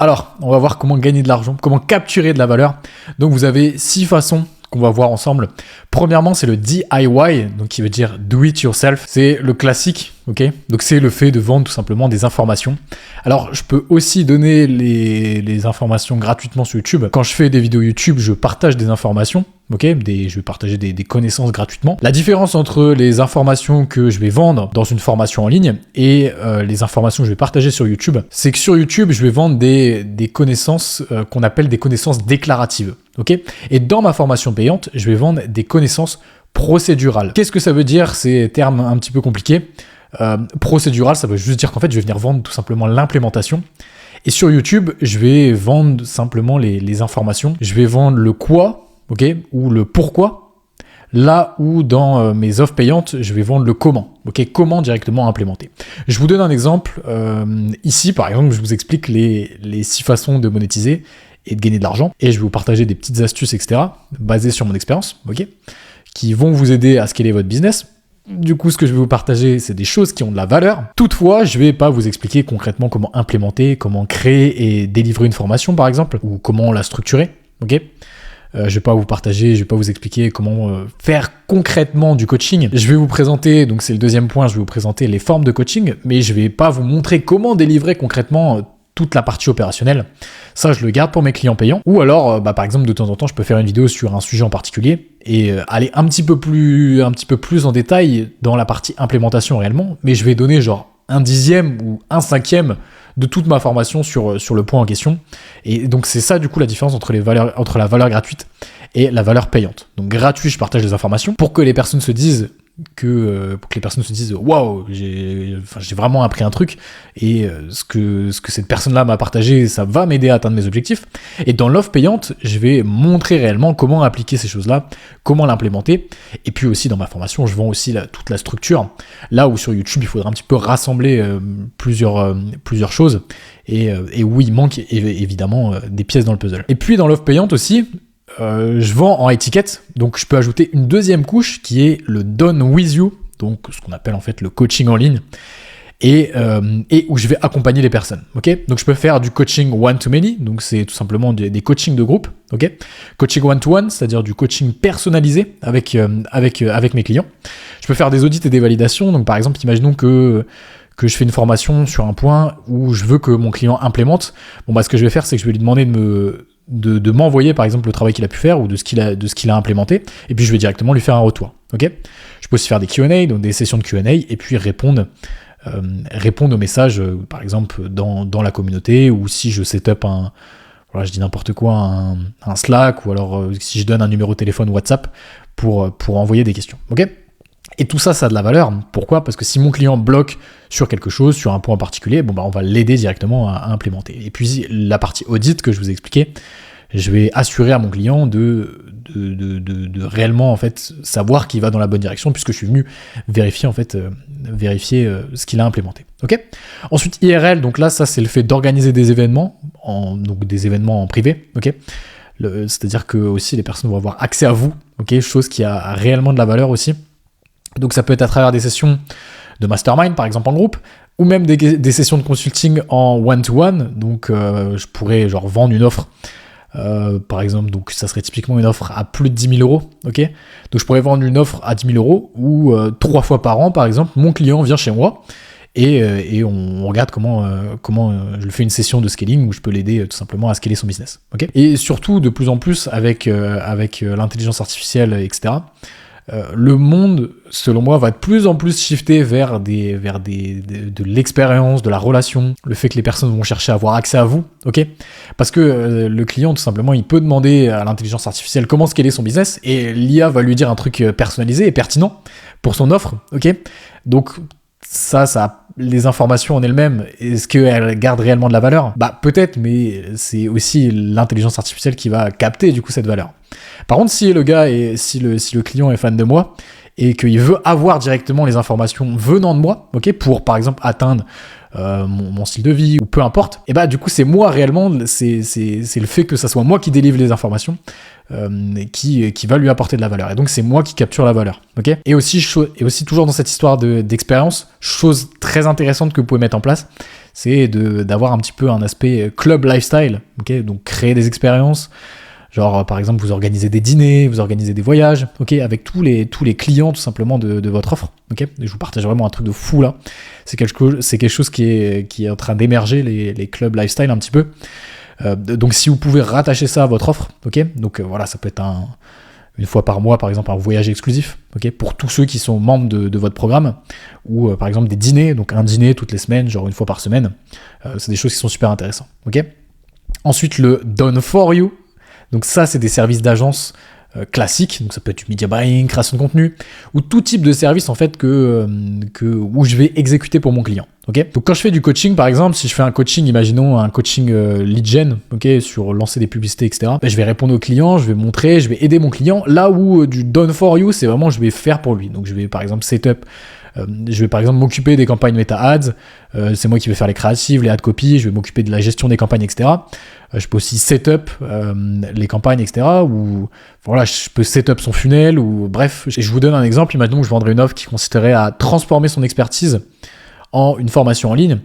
Alors, on va voir comment gagner de l'argent, comment capturer de la valeur. Donc, vous avez 6 façons qu'on va voir ensemble. Premièrement, c'est le DIY, donc qui veut dire do it yourself. C'est le classique, ok? Donc c'est le fait de vendre tout simplement des informations. Alors, je peux aussi donner les informations gratuitement sur YouTube. Quand je fais des vidéos YouTube, je partage des informations, ok? Je vais partager des connaissances gratuitement. La différence entre les informations que je vais vendre dans une formation en ligne et les informations que je vais partager sur YouTube, c'est que sur YouTube, je vais vendre des connaissances qu'on appelle des connaissances déclaratives. Okay, et dans ma formation payante, je vais vendre des connaissances procédurales. Qu'est-ce que ça veut dire, ces termes un petit peu compliqués? Procédural, ça veut juste dire qu'en fait, je vais venir vendre tout simplement l'implémentation. Et sur YouTube, je vais vendre simplement les informations. Je vais vendre le quoi, ok, ou le pourquoi. Là où dans mes offres payantes, je vais vendre le comment. Ok, comment directement implémenter. Je vous donne un exemple. Ici, par exemple, je vous explique les 6 façons de monétiser et de gagner de l'argent. Et je vais vous partager des petites astuces, etc., basées sur mon expérience, ok, qui vont vous aider à scaler votre business. Du coup, ce que je vais vous partager, c'est des choses qui ont de la valeur. Toutefois, je vais pas vous expliquer concrètement comment implémenter, comment créer et délivrer une formation, par exemple, ou comment la structurer, ok. Je vais pas vous expliquer comment faire concrètement du coaching. Je vais vous présenter, donc c'est le deuxième point, je vais vous présenter les formes de coaching, mais je vais pas vous montrer comment délivrer concrètement toute la partie opérationnelle. Ça, je le garde pour mes clients payants. Ou alors, par exemple, de temps en temps, je peux faire une vidéo sur un sujet en particulier et aller un petit peu plus en détail dans la partie implémentation réellement, mais je vais donner genre 1/10 ou 1/5 de toute ma formation sur le point en question. Et donc, c'est ça, du coup, la différence entre la valeur gratuite et la valeur payante. Donc, gratuit, je partage des informations pour que les personnes se disent waouh, j'ai vraiment appris un truc et ce que cette personne-là m'a partagé, ça va m'aider à atteindre mes objectifs. Et dans l'offre payante, je vais montrer réellement comment appliquer ces choses-là, comment l'implémenter. Et puis aussi dans ma formation, je vends aussi toute la structure. Là où sur YouTube, il faudra un petit peu rassembler plusieurs choses. Et oui, il manque évidemment des pièces dans le puzzle. Et puis dans l'offre payante aussi, je vends en étiquette, donc je peux ajouter une deuxième couche qui est le Done With You, donc ce qu'on appelle en fait le coaching en ligne, et où je vais accompagner les personnes. Ok, donc je peux faire du coaching one-to-many, donc c'est tout simplement des coachings de groupe. Ok, coaching one-to-one, c'est-à-dire du coaching personnalisé avec mes clients. Je peux faire des audits et des validations. Donc par exemple, imaginons que je fais une formation sur un point où je veux que mon client implémente. Ce que je vais faire, c'est que je vais lui demander de m'envoyer par exemple le travail qu'il a pu faire ou de ce qu'il a implémenté, et puis je vais directement lui faire un retour. Ok, je peux aussi faire des Q&A, donc des sessions de Q&A, et puis répondre aux messages, par exemple dans la communauté, ou si je set up je dis n'importe quoi, un Slack, ou alors si je donne un numéro de téléphone WhatsApp pour envoyer des questions. Ok. Et tout ça, ça a de la valeur. Pourquoi ? Parce que si mon client bloque sur quelque chose, sur un point particulier, on va l'aider directement à implémenter. Et puis, la partie audit que je vous ai expliqué, je vais assurer à mon client de réellement en fait savoir qu'il va dans la bonne direction, puisque je suis venu vérifier ce qu'il a implémenté. Ok ? Ensuite, IRL, donc là, ça c'est le fait d'organiser des événements, donc des événements en privé. Ok ? C'est-à-dire que aussi les personnes vont avoir accès à vous. Ok ? Chose qui a réellement de la valeur aussi. Donc ça peut être à travers des sessions de mastermind, par exemple en groupe, ou même des sessions de consulting en one-to-one. Donc je pourrais vendre une offre, par exemple, donc ça serait typiquement une offre à plus de 10 000 euros. Okay, donc je pourrais vendre une offre à 10 000 euros où 3 fois par an, par exemple, mon client vient chez moi et on regarde comment je lui fais une session de scaling où je peux l'aider tout simplement à scaler son business. Okay, et surtout, de plus en plus, avec l'intelligence artificielle, etc., le monde, selon moi, va de plus en plus shifter vers de l'expérience, de la relation, le fait que les personnes vont chercher à avoir accès à vous, ok ? Parce que le client, tout simplement, il peut demander à l'intelligence artificielle comment scaler son business, et l'IA va lui dire un truc personnalisé et pertinent pour son offre, ok ? Donc ça, les informations en elles-mêmes, est-ce qu'elles gardent réellement de la valeur ? Peut-être, mais c'est aussi l'intelligence artificielle qui va capter du coup cette valeur. Par contre, si le client est fan de moi et qu'il veut avoir directement les informations venant de moi, ok, pour par exemple atteindre mon style de vie ou peu importe, et du coup c'est moi réellement, c'est le fait que ça soit moi qui délivre les informations qui va lui apporter de la valeur, et donc c'est moi qui capture la valeur, ok. Et aussi toujours dans cette histoire d'expérience, chose très intéressante que vous pouvez mettre en place, c'est d'avoir un petit peu un aspect club lifestyle, ok, donc créer des expériences. Genre, par exemple, vous organisez des dîners, vous organisez des voyages, ok, avec tous les clients, tout simplement, de votre offre, ok. Et je vous partage vraiment un truc de fou, là. C'est quelque chose qui est en train d'émerger, les clubs lifestyle, un petit peu. Donc, si vous pouvez rattacher ça à votre offre, ok. Donc, voilà, ça peut être une fois par mois, par exemple, un voyage exclusif, ok, pour tous ceux qui sont membres de votre programme, ou, par exemple, des dîners, donc un dîner toutes les semaines, genre une fois par semaine. C'est des choses qui sont super intéressantes, ok. Ensuite, le Done for You. Donc ça, c'est des services d'agence classiques, donc ça peut être du media buying, création de contenu, ou tout type de service en fait où je vais exécuter pour mon client. Okay, donc quand je fais du coaching, par exemple, si je fais un coaching, imaginons un coaching lead gen, okay, sur lancer des publicités, etc., je vais répondre au client, je vais montrer, je vais aider mon client, là où du done for you, c'est vraiment je vais faire pour lui. Donc je vais par exemple setup, je vais par exemple m'occuper des campagnes meta ads, c'est moi qui vais faire les créatives, les ad copy, je vais m'occuper de la gestion des campagnes, etc. Je peux aussi setup les campagnes, etc. Ou voilà, je peux setup son funnel, ou bref. Et je vous donne un exemple, imaginons que je vendrais une offre qui consisterait à transformer son expertise en une formation en ligne.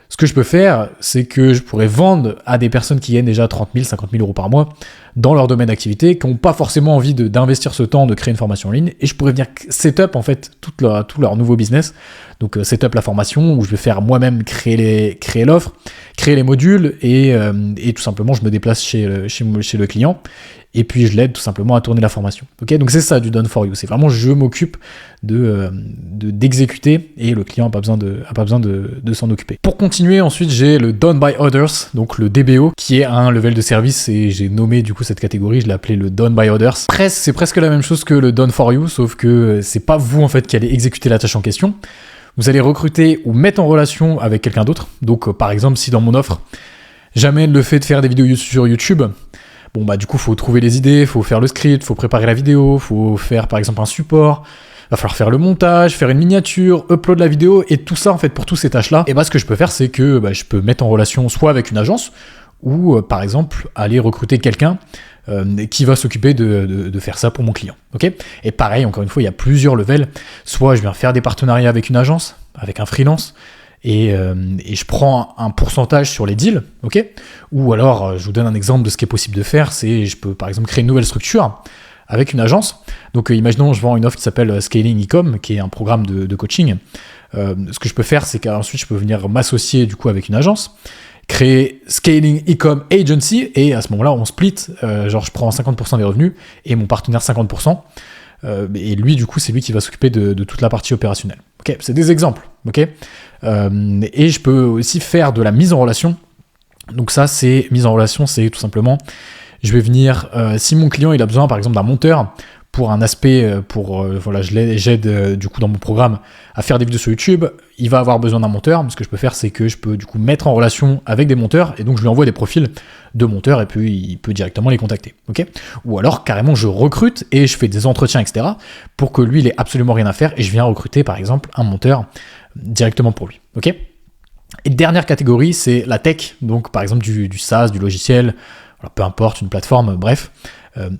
Ce que je peux faire, c'est que je pourrais vendre à des personnes qui gagnent déjà 30 000, 50 000 euros par mois dans leur domaine d'activité, qui n'ont pas forcément envie d'investir ce temps de créer une formation en ligne, et je pourrais venir setup en fait tout leur nouveau business. Donc setup la formation, où je vais faire moi-même créer l'offre, créer les modules, et tout simplement je me déplace chez le client, et puis je l'aide tout simplement à tourner la formation. Okay, donc c'est ça du done for you, c'est vraiment je m'occupe d'exécuter, et le client n'a pas besoin de s'en occuper. Pour continuer, ensuite j'ai le done by others, donc le DBO, qui est un level de service, et j'ai nommé du coup cette catégorie, je l'ai appelé le done by others. C'est presque la même chose que le done for you, sauf que c'est pas vous en fait qui allez exécuter la tâche en question. Vous allez recruter ou mettre en relation avec quelqu'un d'autre. Donc par exemple, si dans mon offre j'amène le fait de faire des vidéos sur YouTube, bon bah du coup faut trouver les idées, faut faire le script, faut préparer la vidéo, faut faire par exemple un support, va falloir faire le montage, faire une miniature, upload la vidéo, et tout ça en fait pour toutes ces tâches là, et bah ce que je peux faire c'est que je peux mettre en relation soit avec une agence, ou par exemple aller recruter quelqu'un qui va s'occuper de faire ça pour mon client. Okay, et pareil, encore une fois, il y a plusieurs levels. Soit je viens faire des partenariats avec une agence, avec un freelance, et je prends un pourcentage sur les deals, ok. Ou alors, je vous donne un exemple de ce qui est possible de faire, c'est je peux par exemple créer une nouvelle structure avec une agence. Donc imaginons, je vends une offre qui s'appelle Scaling Ecom, qui est un programme de coaching. Ce que je peux faire, c'est qu'ensuite je peux venir m'associer du coup avec une agence, créer Scaling Ecom Agency, et à ce moment-là, on split, genre je prends 50% des revenus, et mon partenaire 50%, et lui, du coup, c'est lui qui va s'occuper de toute la partie opérationnelle. Ok, c'est des exemples, ok. Et je peux aussi faire de la mise en relation. Donc ça, mise en relation, c'est tout simplement, je vais venir, si mon client il a besoin par exemple d'un monteur pour un aspect, voilà, j'aide du coup dans mon programme à faire des vidéos sur YouTube, il va avoir besoin d'un monteur. Ce que je peux faire, c'est que je peux du coup mettre en relation avec des monteurs, et donc je lui envoie des profils de monteurs, et puis il peut directement les contacter. Ok, ou alors carrément je recrute et je fais des entretiens, etc. pour que lui il ait absolument rien à faire, et je viens recruter par exemple un monteur directement pour lui. Ok. Et dernière catégorie, c'est la tech, donc par exemple du SaaS, du logiciel, voilà, peu importe, une plateforme, bref.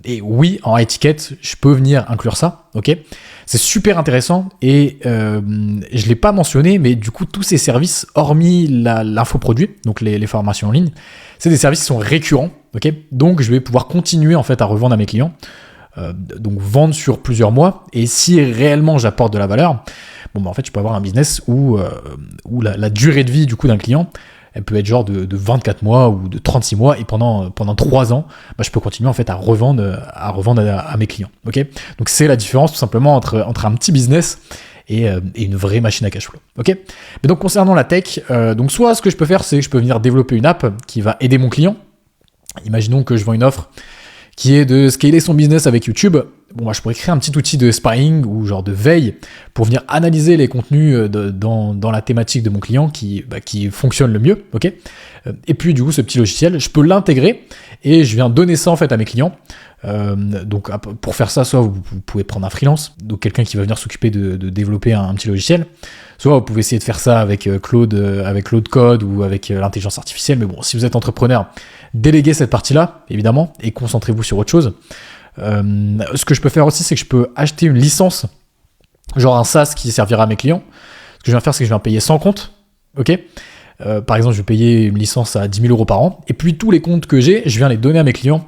Et oui, en étiquette, je peux venir inclure ça, ok. C'est super intéressant, et je l'ai pas mentionné, mais du coup, tous ces services, hormis l'infoproduit, donc les formations en ligne, c'est des services qui sont récurrents, ok. Donc, je vais pouvoir continuer en fait à revendre à mes clients, donc vendre sur plusieurs mois, et si réellement j'apporte de la valeur, bon, bah, en fait, je peux avoir un business où la durée de vie du coup d'un client, elle peut être genre de 24 mois ou de 36 mois, et pendant 3 ans, je peux continuer en fait à revendre à mes clients. Ok, donc c'est la différence tout simplement entre un petit business et une vraie machine à cash flow. Ok, mais donc concernant la tech, donc soit ce que je peux faire, c'est que je peux venir développer une app qui va aider mon client. Imaginons que je vends une offre qui est de scaler son business avec YouTube. Bon, je pourrais créer un petit outil de sparring ou genre de veille pour venir analyser les contenus dans la thématique de mon client qui fonctionne le mieux, ok. Et puis du coup, ce petit logiciel, je peux l'intégrer et je viens donner ça en fait à mes clients. Donc pour faire ça, soit vous pouvez prendre un freelance, donc quelqu'un qui va venir s'occuper de développer un petit logiciel, soit vous pouvez essayer de faire ça avec Claude Code ou avec l'intelligence artificielle. Mais bon, si vous êtes entrepreneur, déléguez cette partie-là, évidemment, et concentrez-vous sur autre chose. Ce que je peux faire aussi, c'est que je peux acheter une licence, genre un SaaS qui servira à mes clients. Ce que je viens faire, c'est que je vais en payer 100 comptes, ok. Par exemple, je vais payer une licence à 10 000 euros par an, et puis tous les comptes que j'ai, je viens les donner à mes clients,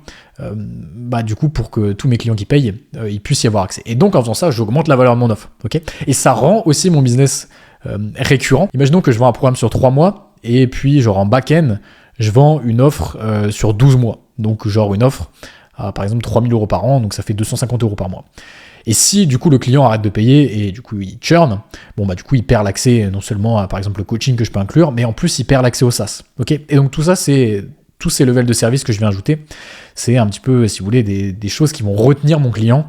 du coup, pour que tous mes clients qui payent, ils puissent y avoir accès. Et donc, en faisant ça, j'augmente la valeur de mon offre, ok ? Et ça rend aussi mon business récurrent. Imaginons que je vends un programme sur 3 mois, et puis, genre en back-end, je vends une offre sur 12 mois. Donc, genre une offre à, par exemple, 3 000 euros par an, donc ça fait 250 euros par mois. Et si du coup le client arrête de payer et du coup il churn, du coup il perd l'accès non seulement à par exemple le coaching que je peux inclure, mais en plus il perd l'accès au SaaS. Ok ? Et donc tout ça, c'est tous ces levels de service que je viens ajouter, c'est un petit peu, si vous voulez, des choses qui vont retenir mon client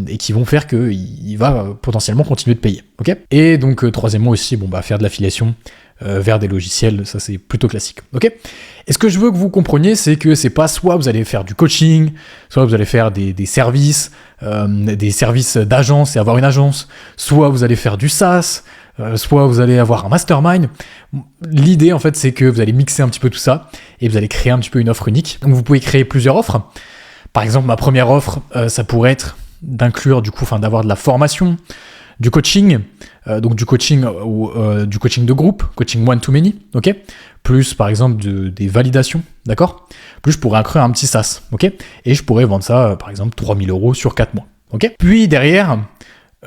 et qui vont faire qu'il va potentiellement continuer de payer. Ok ? Et donc troisièmement aussi, faire de l'affiliation vers des logiciels, ça c'est plutôt classique. Ok ? Et ce que je veux que vous compreniez, c'est que c'est pas soit vous allez faire du coaching, soit vous allez faire des services d'agence et avoir une agence, soit vous allez faire du SaaS, soit vous allez avoir un mastermind. L'idée en fait, c'est que vous allez mixer un petit peu tout ça et vous allez créer un petit peu une offre unique. Donc vous pouvez créer plusieurs offres. Par exemple, ma première offre, ça pourrait être d'inclure d'avoir de la formation, du coaching, donc du coaching du coaching de groupe, coaching one-to-many, ok ? Plus par exemple des validations, d'accord ? Plus je pourrais inclure un petit SaaS, ok ? Et je pourrais vendre ça, par exemple, 3 000 euros sur 4 mois, ok ? Puis derrière,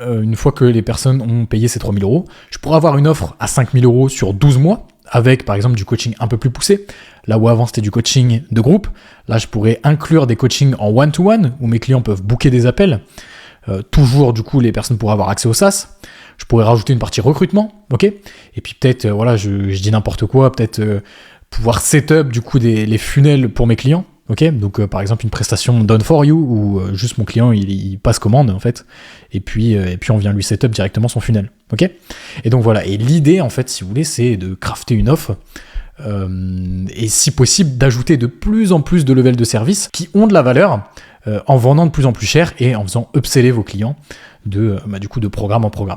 une fois que les personnes ont payé ces 3 000 euros, je pourrais avoir une offre à 5 000 euros sur 12 mois, avec par exemple du coaching un peu plus poussé. Là où avant c'était du coaching de groupe, là je pourrais inclure des coachings en one-to-one, où mes clients peuvent booker des appels. Toujours du coup les personnes pourraient avoir accès au SaaS. Je pourrais rajouter une partie recrutement, ok ? Et puis peut-être, je dis n'importe quoi, peut-être pouvoir setup du coup les funnels pour mes clients, ok ? Donc par exemple une prestation done for you, où juste mon client il passe commande en fait, et puis on vient lui setup directement son funnel, ok ? Et donc voilà, et l'idée en fait, si vous voulez, c'est de crafter une offre, et si possible d'ajouter de plus en plus de levels de service qui ont de la valeur, en vendant de plus en plus cher et en faisant upseller vos clients de programme en programme.